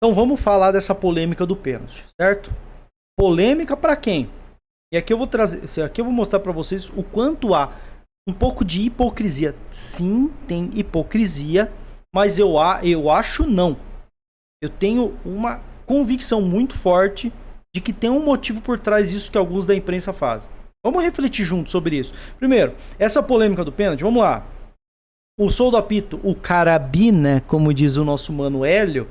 Então vamos falar dessa polêmica do pênalti, certo? Polêmica pra quem? E aqui eu vou trazer, aqui eu vou mostrar pra vocês o quanto há um pouco de hipocrisia. Sim, tem hipocrisia, mas eu acho não. Eu tenho uma convicção muito forte de que tem um motivo por trás disso que alguns da imprensa fazem. Vamos refletir juntos sobre isso. Primeiro, essa polêmica do pênalti, vamos lá. O Sou do Apito, o Carabina, como diz o nosso mano Hélio,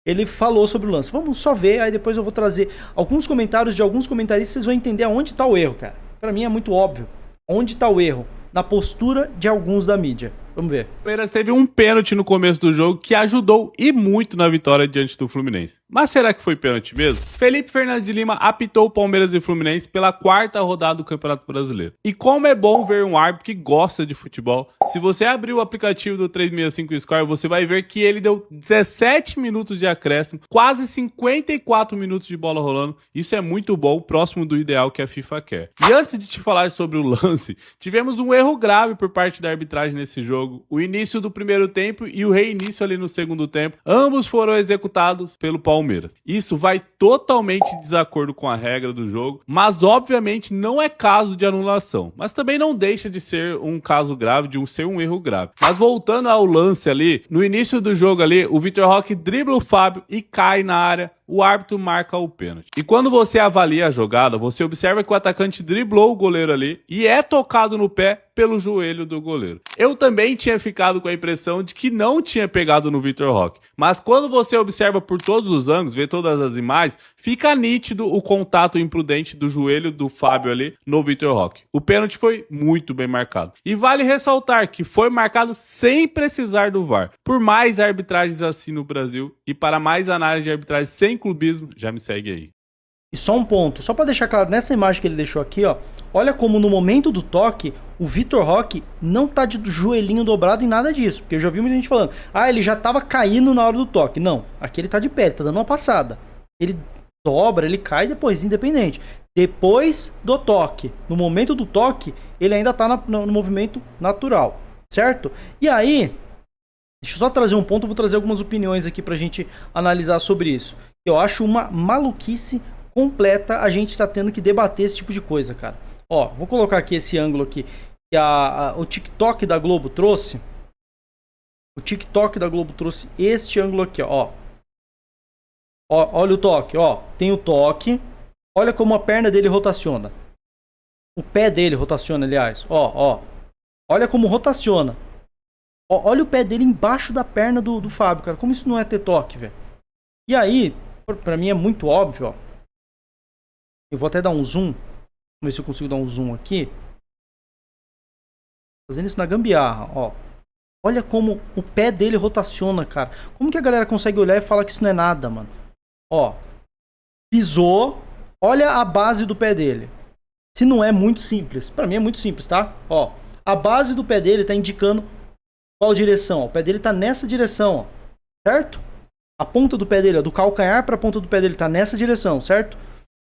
ele falou sobre o lance. Vamos só ver, aí depois eu vou trazer alguns comentários de alguns comentaristas, vocês vão entender aonde está o erro, cara. Pra mim é muito óbvio. Onde está o erro? Na postura de alguns da mídia. Vamos ver. O Palmeiras teve um pênalti no começo do jogo que ajudou e muito na vitória diante do Fluminense. Mas será que foi pênalti mesmo? Felipe Fernandes de Lima apitou o Palmeiras e Fluminense pela 4ª rodada do Campeonato Brasileiro. E como é bom ver um árbitro que gosta de futebol. Se você abrir o aplicativo do 365 Score, você vai ver que ele deu 17 minutos de acréscimo, quase 54 minutos de bola rolando. Isso é muito bom, próximo do ideal que a FIFA quer. E antes de te falar sobre o lance, tivemos um erro grave por parte da arbitragem nesse jogo. O início do primeiro tempo e o reinício ali no segundo tempo, ambos foram executados pelo Palmeiras. Isso vai totalmente em desacordo com a regra do jogo, mas obviamente não é caso de anulação. Mas também não deixa de ser um caso grave, de ser um erro grave. Mas voltando ao lance ali, no início do jogo ali, o Vitor Roque dribla o Fábio e cai na área. O árbitro marca o pênalti. E quando você avalia a jogada, você observa que o atacante driblou o goleiro ali e é tocado no pé pelo joelho do goleiro. Eu também tinha ficado com a impressão de que não tinha pegado no Vitor Roque. Mas quando você observa por todos os ângulos, vê todas as imagens, fica nítido o contato imprudente do joelho do Fábio ali no Vitor Roque. O pênalti foi muito bem marcado. E vale ressaltar que foi marcado sem precisar do VAR. Por mais arbitragens assim no Brasil e para mais análise de arbitragem sem clubismo, já me segue aí. E só um ponto, só pra deixar claro, nessa imagem que ele deixou aqui, ó, olha como no momento do toque, o Vitor Roque não tá de joelhinho dobrado em nada disso, porque eu já vi muita gente falando, ele já tava caindo na hora do toque. Não, aqui ele tá de pé, ele tá dando uma passada. Ele dobra, ele cai depois, independente. Depois do toque, no momento do toque, ele ainda tá no movimento natural, certo? E aí, deixa eu só trazer um ponto, eu vou trazer algumas opiniões aqui pra gente analisar sobre isso. Eu acho uma maluquice completa a gente tá tendo que debater esse tipo de coisa, cara. Ó, vou colocar aqui esse ângulo aqui que o TikTok da Globo trouxe. O TikTok da Globo trouxe este ângulo aqui, ó. Olha o toque, ó. Tem o toque. Olha como a perna dele rotaciona. O pé dele rotaciona, aliás. Ó. Olha como rotaciona. Olha o pé dele embaixo da perna do Fábio, cara. Como isso não é ter toque, velho? E aí, pra mim é muito óbvio, ó. Eu vou até dar um zoom. Vamos ver se eu consigo dar um zoom aqui. Fazendo isso na gambiarra, ó. Olha como o pé dele rotaciona, cara. Como que a galera consegue olhar e falar que isso não é nada, mano? Ó. Pisou. Olha a base do pé dele. Se não é muito simples. Pra mim é muito simples, tá? Ó. A base do pé dele tá indicando qual direção. O pé dele tá nessa direção, ó. Certo? A ponta do pé dele, ó, do calcanhar pra ponta do pé dele tá nessa direção, certo?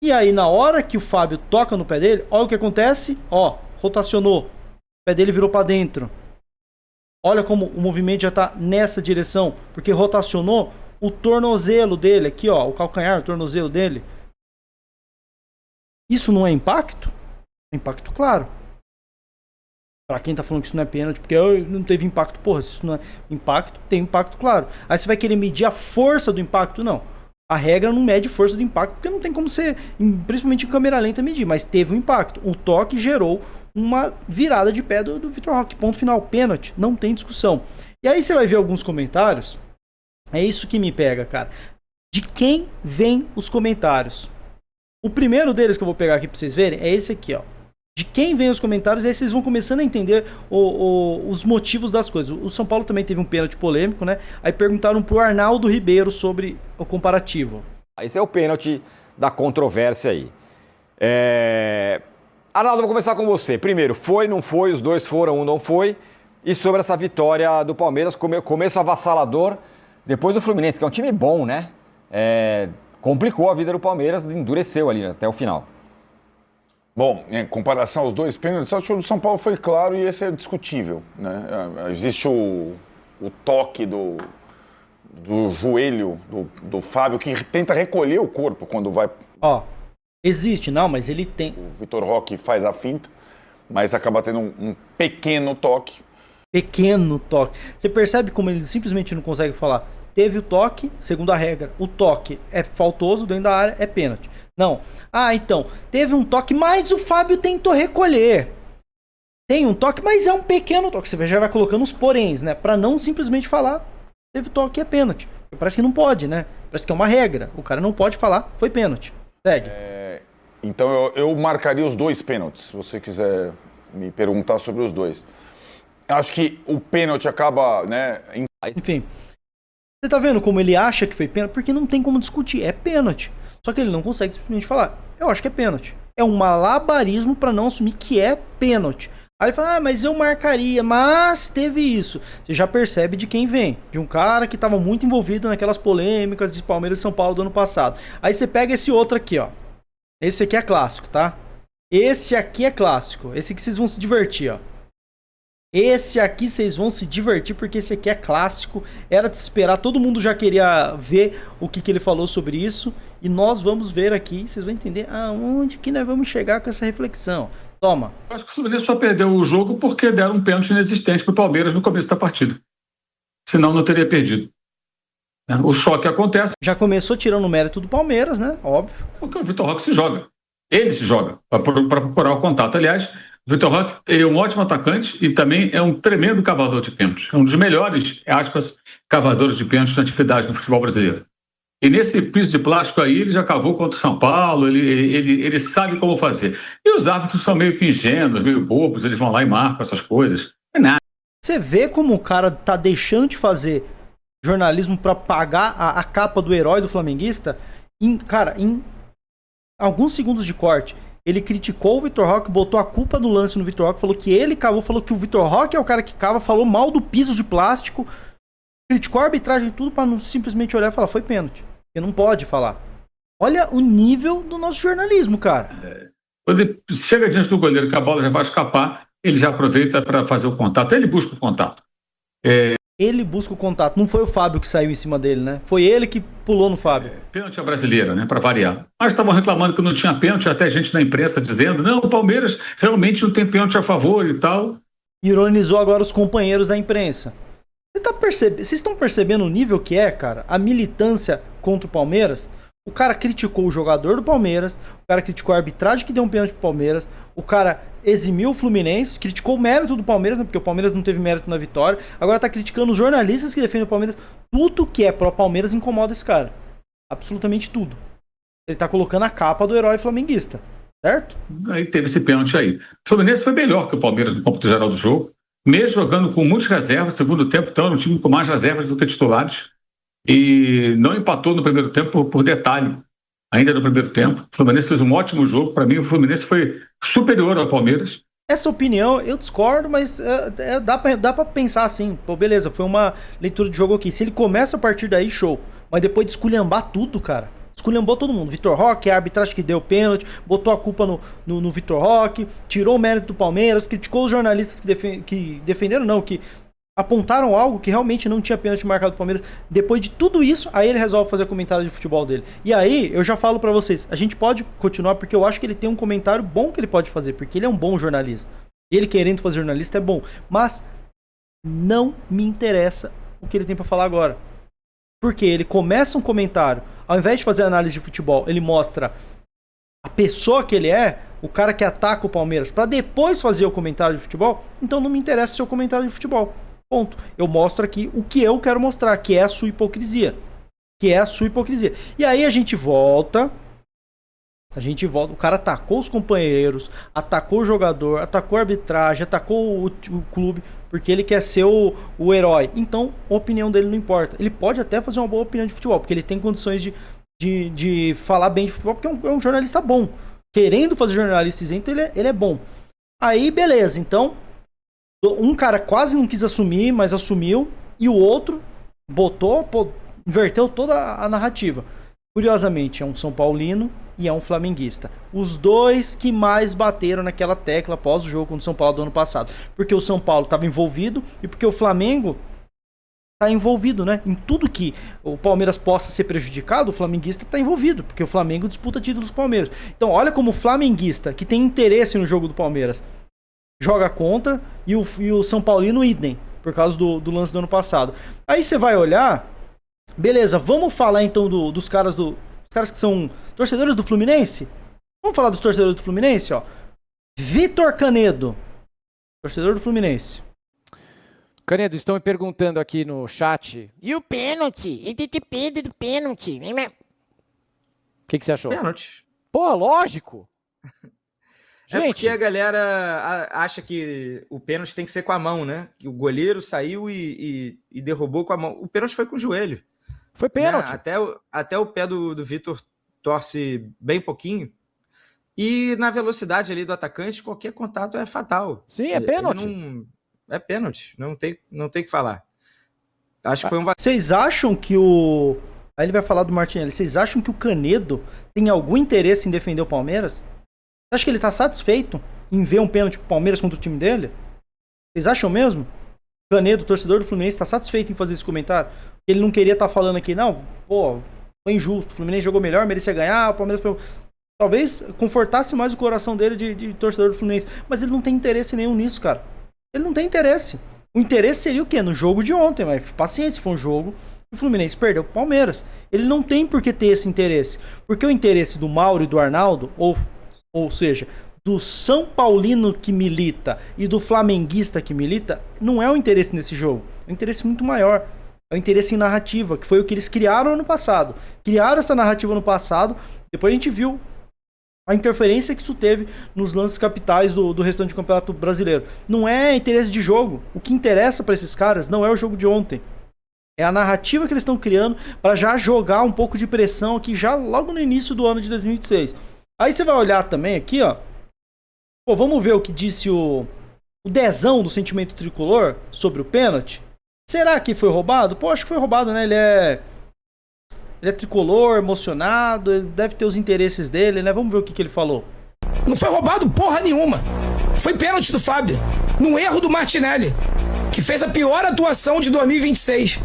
E aí, na hora que o Fábio toca no pé dele, olha o que acontece. Ó, rotacionou. O pé dele virou pra dentro. Olha como o movimento já tá nessa direção. Porque rotacionou o tornozelo dele aqui, ó. O calcanhar, o tornozelo dele. Isso não é impacto? É impacto claro. Pra quem tá falando que isso não é pênalti, porque não teve impacto. Porra, se isso não é impacto, tem impacto claro. Aí você vai querer medir a força do impacto? Não. A regra não mede força do impacto, porque não tem como ser, principalmente em câmera lenta, medir. Mas teve um impacto. O toque gerou uma virada de pé do Vitor Roque. Ponto final. Pênalti. Não tem discussão. E aí você vai ver alguns comentários. É isso que me pega, cara. De quem vem os comentários? O primeiro deles que eu vou pegar aqui pra vocês verem é esse aqui, ó. De quem vem os comentários, aí vocês vão começando a entender os motivos das coisas. O São Paulo também teve um pênalti polêmico, né? Aí perguntaram pro Arnaldo Ribeiro sobre o comparativo. Esse é o pênalti da controvérsia aí. Arnaldo, vou começar com você. Primeiro, foi, não foi, os dois foram, um não foi. E sobre essa vitória do Palmeiras, começo avassalador, depois do Fluminense, que é um time bom, né? Complicou a vida do Palmeiras, endureceu ali até o final. Bom, em comparação aos dois pênaltis, acho que o do São Paulo foi claro e esse é discutível, né? Existe o toque do do joelho do Fábio, que tenta recolher o corpo quando vai. Ó, existe, não, mas ele tem... O Vitor Roque faz a finta, mas acaba tendo um pequeno toque. Pequeno toque. Você percebe como ele simplesmente não consegue falar? Teve o toque, segundo a regra, o toque é faltoso dentro da área, é pênalti. Não. Ah, então, teve um toque, mas o Fábio tentou recolher. Tem um toque, mas é um pequeno toque. Você já vai colocando os poréns, né? Pra não simplesmente falar, teve toque, é pênalti. Parece que não pode, né? Parece que é uma regra. O cara não pode falar, foi pênalti. Segue. Então eu marcaria os 2 pênaltis, se você quiser me perguntar sobre os 2. Acho que o pênalti acaba, né? Enfim, você tá vendo como ele acha que foi pênalti? Porque não tem como discutir, é pênalti. Só que ele não consegue simplesmente falar, eu acho que é pênalti. É um malabarismo pra não assumir que é pênalti. Aí ele fala, mas eu marcaria, mas teve isso. Você já percebe de quem vem. De um cara que tava muito envolvido naquelas polêmicas de Palmeiras e São Paulo do ano passado. Aí você pega esse outro aqui, ó. Esse aqui é clássico, tá? Esse aqui é clássico. Esse aqui vocês vão se divertir, ó. Esse aqui vocês vão se divertir porque esse aqui é clássico. Era de se esperar, todo mundo já queria ver o que ele falou sobre isso. E nós vamos ver aqui, vocês vão entender aonde que nós vamos chegar com essa reflexão. Toma. Eu acho que o Fluminense só perdeu o jogo porque deram um pênalti inexistente pro Palmeiras no começo da partida. Senão não teria perdido. O choque acontece Já começou tirando o mérito do Palmeiras, né? Óbvio. porque o Vitor Roque se joga. Ele se joga para procurar o contato. Aliás, o Vitor Roque ele é um ótimo atacante e também é um tremendo cavador de pênaltis. É um dos melhores, aspas, cavadores de pênaltis na atividade no futebol brasileiro. E nesse piso de plástico aí, ele já cavou contra o São Paulo, ele sabe como fazer. E os árbitros são meio que ingênuos, meio bobos, eles vão lá e marcam essas coisas. Não é nada. Você vê como o cara tá deixando de fazer jornalismo pra pagar a capa do herói do flamenguista? Em alguns segundos de corte, ele criticou o Vitor Roque, botou a culpa do lance no Vitor Roque, falou que ele cavou, falou que o Vitor Roque é o cara que cava, falou mal do piso de plástico, criticou a arbitragem e tudo pra não simplesmente olhar e falar, foi pênalti. Porque não pode falar. Olha o nível do nosso jornalismo, cara. Quando ele chega diante do goleiro que a bola já vai escapar, ele já aproveita para fazer o contato. Ele busca o contato. Ele busca o contato. Não foi o Fábio que saiu em cima dele, né? Foi ele que pulou no Fábio. Pênalti à brasileira, né? Para variar. Mas estavam reclamando que não tinha pênalti, até gente na imprensa dizendo, não, o Palmeiras realmente não tem pênalti a favor e tal. Ironizou agora os companheiros da imprensa. Vocês estão percebendo o nível que é, cara? A militância contra o Palmeiras? O cara criticou o jogador do Palmeiras, o cara criticou a arbitragem que deu um pênalti pro Palmeiras, o cara eximiu o Fluminense, criticou o mérito do Palmeiras, né, porque o Palmeiras não teve mérito na vitória, agora tá criticando os jornalistas que defendem o Palmeiras. Tudo que é pro Palmeiras incomoda esse cara. Absolutamente tudo. Ele tá colocando a capa do herói flamenguista, certo? Aí teve esse pênalti aí. O Fluminense foi melhor que o Palmeiras no cômputo geral do jogo, mesmo jogando com muitas reservas, segundo tempo, então era um time com mais reservas do que titulares. E não empatou no primeiro tempo por detalhe, ainda no primeiro tempo. O Fluminense fez um ótimo jogo. Para mim, o Fluminense foi superior ao Palmeiras. Essa opinião eu discordo, mas dá pra pensar assim. Pô, beleza, foi uma leitura de jogo aqui. Se ele começa a partir daí, show. Mas depois de esculhambar tudo, cara. Esculhambou todo mundo. Vitor Roque, a arbitragem que deu pênalti, botou a culpa no Vitor Roque, tirou o mérito do Palmeiras, criticou os jornalistas que defenderam, não, que apontaram algo que realmente não tinha pênalti marcado do Palmeiras. Depois de tudo isso, aí ele resolve fazer comentário de futebol dele. E aí, eu já falo pra vocês, a gente pode continuar porque eu acho que ele tem um comentário bom que ele pode fazer, porque ele é um bom jornalista. Ele querendo fazer jornalista é bom, mas não me interessa o que ele tem pra falar agora. Porque ele começa um comentário, ao invés de fazer análise de futebol, ele mostra a pessoa que ele é, o cara que ataca o Palmeiras, pra depois fazer o comentário de futebol. Então não me interessa o seu comentário de futebol. Ponto. Eu mostro aqui o que eu quero mostrar, que é a sua hipocrisia. E aí a gente volta. O cara atacou os companheiros, atacou o jogador, atacou a arbitragem, atacou o clube, porque ele quer ser o herói. Então, a opinião dele não importa. Ele pode até fazer uma boa opinião de futebol, porque ele tem condições de falar bem de futebol, porque é um jornalista bom. Querendo fazer jornalista isento, ele é bom. Aí, beleza. Então, um cara quase não quis assumir, mas assumiu. E o outro inverteu toda a narrativa. Curiosamente, é um São Paulino e é um flamenguista. Os dois que mais bateram naquela tecla após o jogo contra o São Paulo do ano passado. Porque o São Paulo estava envolvido e porque o Flamengo tá envolvido, né? Em tudo que o Palmeiras possa ser prejudicado, o flamenguista tá envolvido, porque o Flamengo disputa títulos do Palmeiras. Então, olha como o flamenguista, que tem interesse no jogo do Palmeiras, joga contra, e o São Paulino idem, por causa do lance do ano passado. Aí você vai olhar, beleza, vamos falar então dos caras que são torcedores do Fluminense? Vamos falar dos torcedores do Fluminense, ó. Vitor Canedo, torcedor do Fluminense. Canedo, estão me perguntando aqui no chat. E o pênalti? Ele tem medo do pênalti. O que você achou? Pênalti. Pô, lógico. É porque a galera acha que o pênalti tem que ser com a mão, né? Que o goleiro saiu e derrubou com a mão. O pênalti foi com o joelho. Foi pênalti. Né? Até o pé do Vitor torce bem pouquinho. E na velocidade ali do atacante, qualquer contato é fatal. Sim, é pênalti. É pênalti, não tem o que falar. Acho que foi um vacilo. Vocês acham que o... Aí ele vai falar do Martinelli. Vocês acham que o Canedo tem algum interesse em defender o Palmeiras? Você acha que ele tá satisfeito em ver um pênalti pro Palmeiras contra o time dele? Vocês acham mesmo? O Canedo, torcedor do Fluminense, tá satisfeito em fazer esse comentário? Ele não queria estar falando aqui, não, pô, foi injusto, o Fluminense jogou melhor, merecia ganhar, o Palmeiras foi... Talvez confortasse mais o coração dele de torcedor do Fluminense. Mas ele não tem interesse nenhum nisso, cara. Ele não tem interesse. O interesse seria o quê? No jogo de ontem, mas paciência, foi um jogo. O Fluminense perdeu pro Palmeiras. Ele não tem por que ter esse interesse. Porque o interesse do Mauro e do Arnaldo, ou seja, do São Paulino que milita e do flamenguista que milita, não é o interesse nesse jogo. É um interesse muito maior. É o interesse em narrativa, que foi o que eles criaram ano passado. Criaram essa narrativa no passado, depois a gente viu a interferência que isso teve nos lances capitais do restante do Campeonato Brasileiro. Não é interesse de jogo. O que interessa para esses caras não é o jogo de ontem. É a narrativa que eles estão criando para já jogar um pouco de pressão aqui já logo no início do ano de 2026. Aí você vai olhar também aqui, ó. Pô, vamos ver o que disse o Dezão do Sentimento Tricolor sobre o pênalti. Será que foi roubado? Pô, acho que foi roubado, né? Ele é tricolor, emocionado, ele deve ter os interesses dele, né? Vamos ver o que ele falou. Não foi roubado porra nenhuma. Foi pênalti do Fábio. Num erro do Martinelli, que fez a pior atuação de 2026.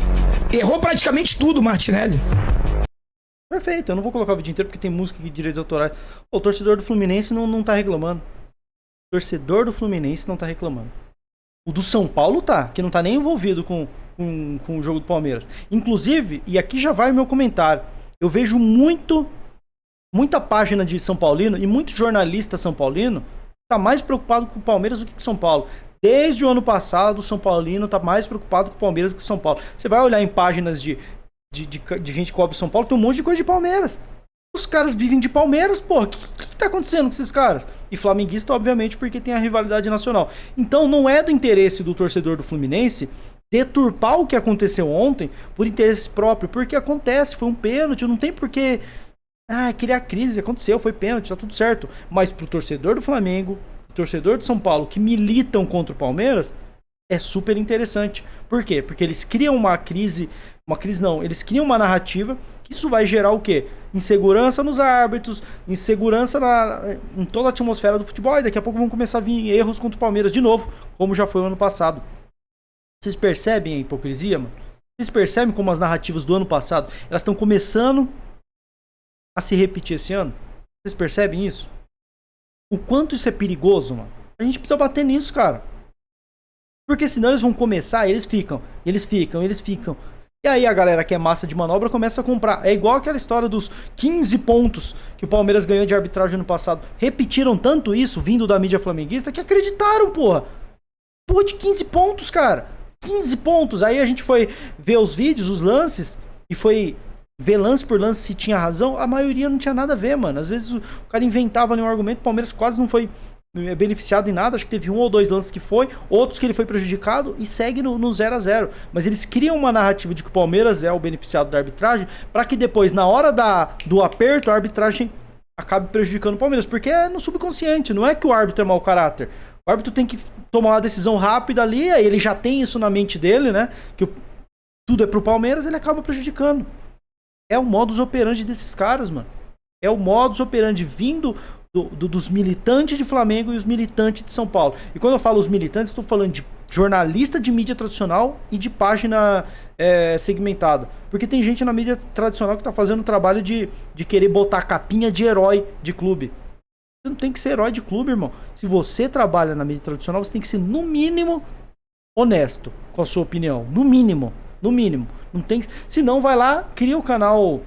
Errou praticamente tudo o Martinelli. Perfeito, eu não vou colocar o vídeo inteiro porque tem música aqui de direitos autorais. O torcedor do Fluminense não tá reclamando. O torcedor do Fluminense não tá reclamando. O do São Paulo tá, que não tá nem envolvido com o jogo do Palmeiras. Inclusive, e aqui já vai o meu comentário, eu vejo muita página de São Paulino e muito jornalista São Paulino tá mais preocupado com o Palmeiras do que com o São Paulo. Desde o ano passado, o São Paulino tá mais preocupado com o Palmeiras do que com o São Paulo. Você vai olhar em páginas de gente que cobre São Paulo, tem um monte de coisa de Palmeiras. Os caras vivem de Palmeiras, pô. O que tá acontecendo com esses caras? E flamenguista, obviamente, porque tem a rivalidade nacional. Então, não é do interesse do torcedor do Fluminense deturpar o que aconteceu ontem por interesse próprio. Porque acontece, foi um pênalti, não tem porquê criar crise. Aconteceu, foi pênalti, tá tudo certo. Mas pro torcedor do Flamengo, torcedor de São Paulo, que militam contra o Palmeiras, é super interessante. Por quê? Porque eles criam eles criam uma narrativa que isso vai gerar o quê? Insegurança nos árbitros, insegurança em toda a atmosfera do futebol, e daqui a pouco vão começar a vir erros contra o Palmeiras de novo, como já foi o ano passado. Vocês percebem a hipocrisia, mano? Vocês percebem como as narrativas do ano passado, elas estão começando a se repetir esse ano? Vocês percebem isso? O quanto isso é perigoso, mano? A gente precisa bater nisso, cara. Porque senão eles vão começar e eles ficam. E aí a galera que é massa de manobra começa a comprar. É igual aquela história dos 15 pontos que o Palmeiras ganhou de arbitragem no passado. Repetiram tanto isso, vindo da mídia flamenguista, que acreditaram, porra. Porra de 15 pontos, cara. 15 pontos. Aí a gente foi ver os vídeos, os lances, e foi ver lance por lance se tinha razão. A maioria não tinha nada a ver, mano. Às vezes o cara inventava ali um argumento, o Palmeiras quase não foi beneficiado em nada. Acho que teve 1 ou 2 lances que foi, outros que ele foi prejudicado e segue no 0-0. Mas eles criam uma narrativa de que o Palmeiras é o beneficiado da arbitragem, para que depois, na hora do aperto, a arbitragem acabe prejudicando o Palmeiras, porque é no subconsciente, não é que o árbitro é mau caráter. O árbitro tem que tomar uma decisão rápida ali, aí ele já tem isso na mente dele, né, que tudo é pro Palmeiras, ele acaba prejudicando. É o modus operandi desses caras, mano. É o modus operandi vindo dos militantes de Flamengo e os militantes de São Paulo. E quando eu falo os militantes, eu tô falando de jornalista de mídia tradicional e de página segmentada. Porque tem gente na mídia tradicional que tá fazendo o trabalho de querer botar a capinha de herói de clube. Você não tem que ser herói de clube, irmão. Se você trabalha na mídia tradicional, você tem que ser, no mínimo, honesto com a sua opinião. No mínimo. No mínimo. Não tem que... Senão, vai lá, cria o canal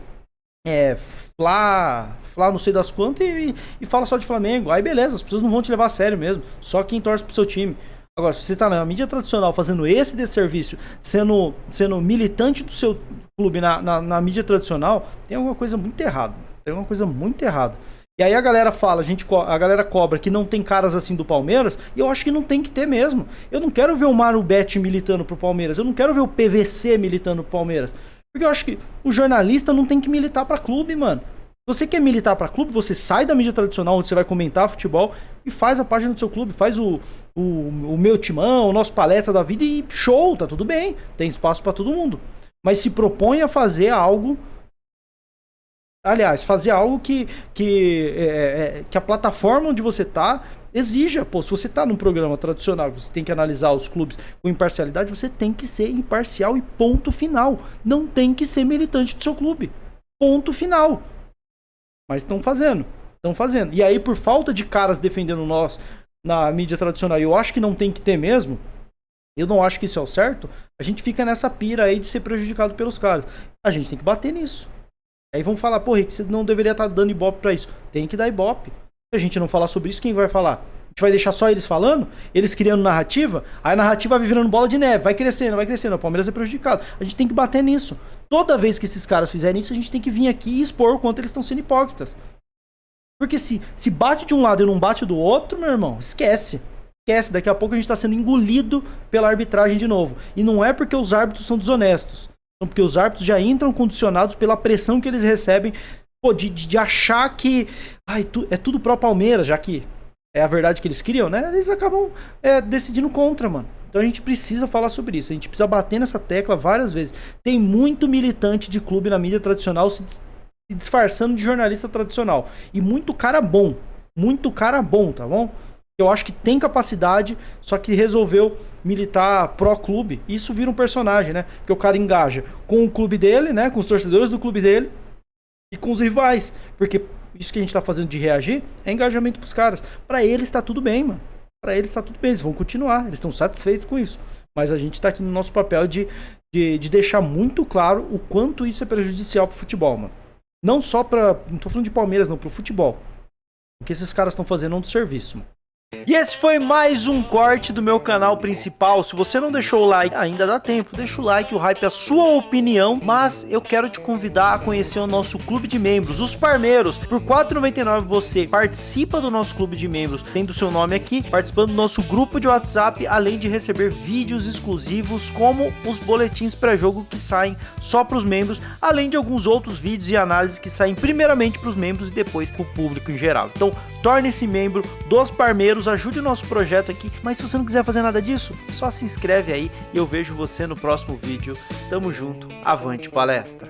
Flá não sei das quantas e fala só de Flamengo. Aí beleza, as pessoas não vão te levar a sério mesmo. Só quem torce pro seu time. Agora, se você tá na mídia tradicional fazendo esse desserviço, sendo militante do seu clube na mídia tradicional, tem alguma coisa muito errada. Tem alguma coisa muito errada. E aí a galera fala, a galera cobra que não tem caras assim do Palmeiras, e eu acho que não tem que ter mesmo. Eu não quero ver o Mário Betti militando pro Palmeiras, eu não quero ver o PVC militando pro Palmeiras. Porque eu acho que o jornalista não tem que militar pra clube, mano. Se você quer militar pra clube, você sai da mídia tradicional onde você vai comentar futebol e faz a página do seu clube, faz o meu timão, o nosso palestra da vida e show, tá tudo bem. Tem espaço pra todo mundo. Mas se propõe a fazer algo... Aliás, fazer algo que a plataforma onde você tá exija. Pô, se você tá num programa tradicional, você tem que analisar os clubes com imparcialidade, você tem que ser imparcial e ponto final. Não tem que ser militante do seu clube. Ponto final. Mas estão fazendo. E aí, por falta de caras defendendo nós na mídia tradicional, e eu acho que não tem que ter mesmo, eu não acho que isso é o certo, a gente fica nessa pira aí de ser prejudicado pelos caras. A gente tem que bater nisso. Aí vão falar, pô, Rick, você não deveria estar dando ibope pra isso. Tem que dar ibope. Se a gente não falar sobre isso, quem vai falar? A gente vai deixar só eles falando? Eles criando narrativa? Aí a narrativa vai virando bola de neve. Vai crescendo. O Palmeiras é prejudicado. A gente tem que bater nisso. Toda vez que esses caras fizerem isso, a gente tem que vir aqui e expor o quanto eles estão sendo hipócritas. Porque se bate de um lado e não bate do outro, meu irmão, esquece. Daqui a pouco a gente tá sendo engolido pela arbitragem de novo. E não é porque os árbitros são desonestos. Porque os árbitros já entram condicionados pela pressão que eles recebem, pô, de achar que é tudo pró Palmeiras, já que é a verdade que eles criam, né? Eles acabam decidindo contra, mano. Então a gente precisa falar sobre isso, a gente precisa bater nessa tecla várias vezes. Tem muito militante de clube na mídia tradicional se disfarçando de jornalista tradicional. E muito cara bom, tá bom? Eu acho que tem capacidade, só que resolveu militar pró-clube. Isso vira um personagem, né? Porque o cara engaja com o clube dele, né? Com os torcedores do clube dele e com os rivais. Porque isso que a gente tá fazendo de reagir é engajamento pros caras. Pra eles tá tudo bem, mano. Pra eles tá tudo bem, eles vão continuar. Eles estão satisfeitos com isso. Mas a gente tá aqui no nosso papel de deixar muito claro o quanto isso é prejudicial pro futebol, mano. Não só pra... Não tô falando de Palmeiras, não. Pro futebol. O que esses caras estão fazendo é um desserviço, mano. E esse foi mais um corte do meu canal principal. Se você não deixou o like, ainda dá tempo. Deixa o like, o hype é a sua opinião. Mas eu quero te convidar a conhecer o nosso clube de membros, os Parmeiros. Por R$ 4,99 você participa do nosso clube de membros, tendo seu nome aqui, participando do nosso grupo de WhatsApp, além de receber vídeos exclusivos, como os boletins pré-jogo que saem só para os membros, além de alguns outros vídeos e análises que saem primeiramente para os membros e depois para o público em geral. Então, torne-se membro dos Parmeiros, ajude o nosso projeto aqui, mas se você não quiser fazer nada disso, só se inscreve aí e eu vejo você no próximo vídeo. Tamo junto, avante palestra!